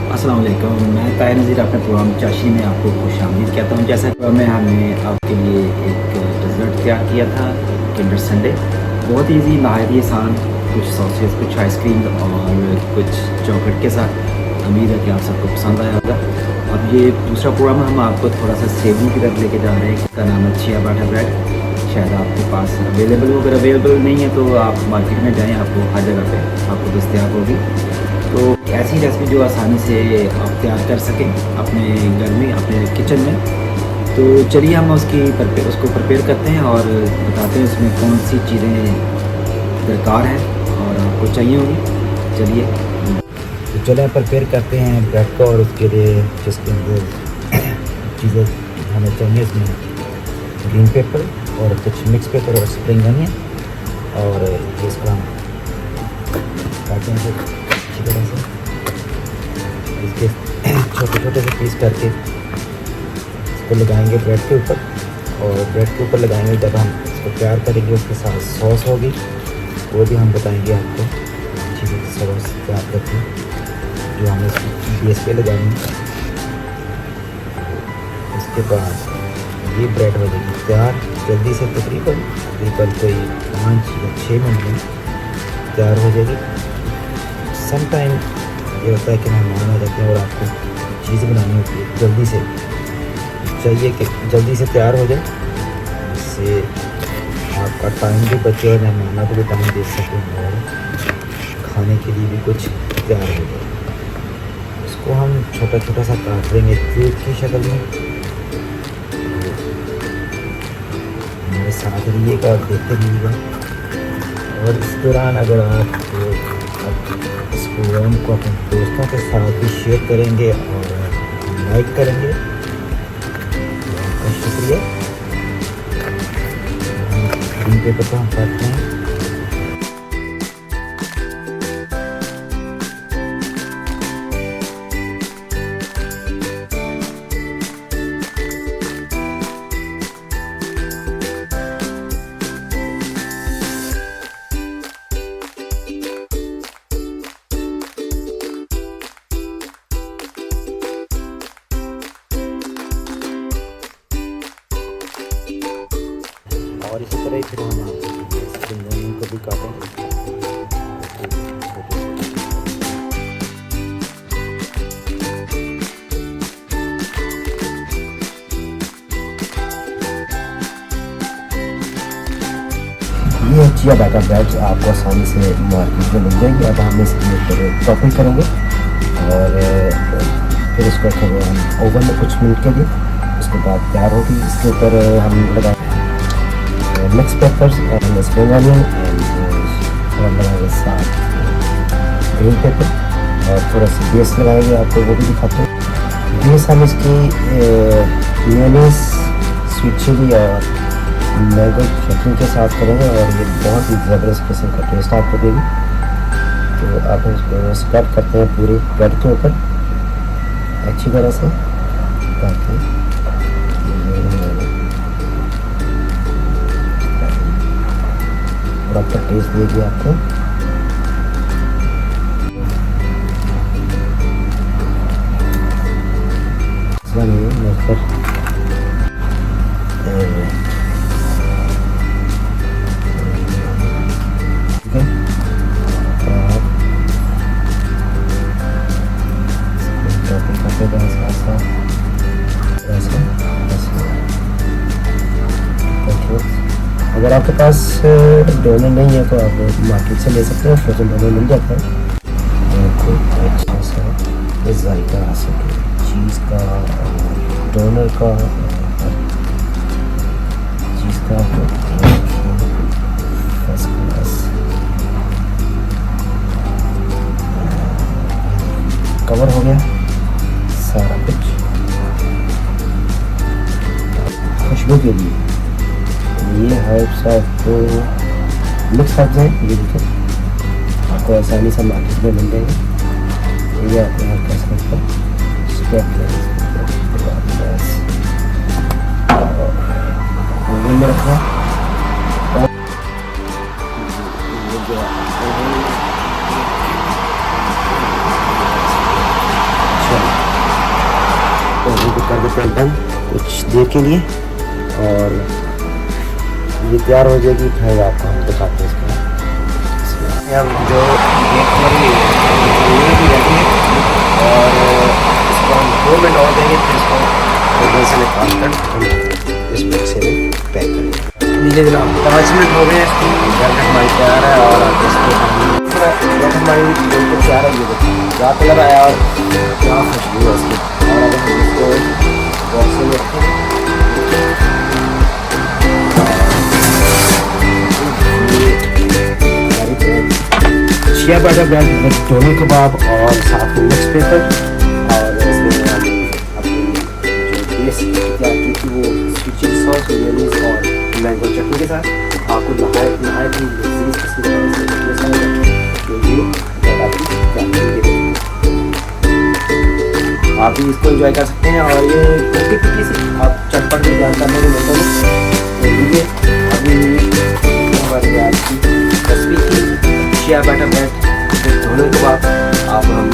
अस्सलाम वालेकुम। मैं ताहिर नज़ीर अपने प्रोग्राम चाशी में आपको खुशामदीद कहता हूँ। जैसा कि मैं हमने आपके लिए एक डेज़र्ट तैयार किया था, किंडर संडे। बहुत ईजी, नहायत ही आसान, कुछ सॉसेस, कुछ आइसक्रीम और कुछ चॉकलेट के साथ। उम्मीद है कि आप सबको पसंद आया होगा। अब ये दूसरा प्रोग्राम हम आपको थोड़ा सा सेवनी की तरफ लेके जा रहे हैं। इसका नाम है चिया बटर ब्रेड। शायद आपके पास अवेलेबल हो, अगर अवेलेबल नहीं है तो आप मार्केट में जाएँ, आपको हर जगह पे आपको दस्तयाब होगी। तो ऐसी रेसिपी जो आसानी से आप तैयार कर सकें अपने घर में, अपने किचन में। तो चलिए हम उसको प्रिपेयर करते हैं और बताते हैं उसमें कौन सी चीज़ें दरकार हैं और आपको चाहिए होगी। चलिए तो चलिए प्रिपेयर करते हैं ब्रेड को, और उसके लिए जिसके अंदर चीज़ें हमें चाहिए, इसमें ग्रीन पेपर और कुछ मिक्स पेपर और स्प्रिंग अनियन, और इसका काटेंगे अच्छी तरह से, इसके छोटे छोटे से पीस करके इसको लगाएंगे ब्रेड के ऊपर। और ब्रेड के ऊपर लगाएंगे जब हम इसको तैयार करेंगे, उसके साथ सॉस होगी, वो भी हम बताएंगे आपको अच्छी से सॉस तैयार करके जो हमें इसकी बेस पे लगाएंगे। इसके बाद ये ब्रेड हो जाएगी तैयार जल्दी से, तकरीबन कोई 5 या 6 मिनट में तैयार हो जाएगी। सम टाइम ये होता है कि मेहमान आ जाते हैं और आपको चीज़ बनानी होती है, जल्दी से चाहिए कि जल्दी से तैयार हो जाए, इससे आपका टाइम भी बचे और मेहमानों को भी टाइम दे सकें और खाने के लिए भी कुछ तैयार हो जाए। इसको हम छोटा छोटा सा काट देंगे क्यूब की शक्ल में। हमारे साथ रहिएगा और देखते रहिएगा। और इस दौरान अगर आप इस प्रोग्राम को अपने दोस्तों के साथ भी शेयर करेंगे और लाइक करेंगे तो आपका शुक्रिया। ग्रीन पेपर को हम काटते हैं। और इसी तरह फिर हम स्प्रिंग अनियन को भी काटेंगे। ये चिया बटर ब्रेड आपको आसानी से मार्केट में मिल जाएगी। अब हम इसके ऊपर टॉपिंग करेंगे और फिर इसको रखेंगे हम ओवन में कुछ मिनट के लिए। उसके बाद तैयार होगी। इसके ऊपर हम लगाएंगे mix papers and spring onion and साथ ग्रीन पेपर और थोड़ा सा बेस लगाएंगे, आपको वो भी दिखाते हैं। बेस हम इसकी मेयोनीज, स्वीट चिली और मैंगो चटनी के साथ करेंगे और ये बहुत ही ज़बरदस्त किस्म का टेस्ट आपको देगी। तो आप इसको स्प्रेड करते हैं पूरे ब्रेड के ऊपर अच्छी तरह से करके। प्रॉपर टेस्ट देगी आपको। अगर आपके पास डोनर नहीं है तो आप मार्केट से ले सकते हैं, फ्रोजन डोनर मिल जाता है। और अच्छा सा जायका आ सके चीज़ का, डोनर का, चीज़ का फर्स्ट क्लास। कवर हो गया सारा कुछ। खुशबू के लिए ये हर्ब्स आपको मिक्स हर्ब्स हैं, ये देखो आपको आसानी से मार्केट में मिल जाएंगे। ये आपको हल्का सा स्प्रेड में रखना। तो इनको कर देते हैं बंद कुछ देर के लिए, और ये तैयार हो जाएगी फिर आपको हम दिखाते हैं इसको। हम जो एक हमारी भी रहती है और इसको हम 2 मिनट और देंगे, फिर इसको ओवन से निकाल कर हम इस बक्से में पैक करेंगे। लीजिए जनाब 5 मिनट हो गए, बर्गर हमारी तैयार है और इसको बर्गर हमारी बिल्कुल तैयार है। ये देखिए क्या कलर आया और क्या खुशबू है इसकी। और अगर हम इसको बॉक्स में रखें शिया बटर ब्रेड विद डोने कबाब और साथ में मिक्स पेपर, और इसमें हम अपनी जो बेस तैयार की थी वो स्वीट सॉस, मेयोनीज और मैंगो चटनी के साथ आपको नहाए थी लजीज किस्म का आप भी इसको एंजॉय कर सकते हैं। और ये कुकी कुकी से आप चटपट भी तैयार करने में मिलता है। अभी हमारी आज की रेसिपी थी शिया बटर ब्रेड विद डोने कबाब। आप हम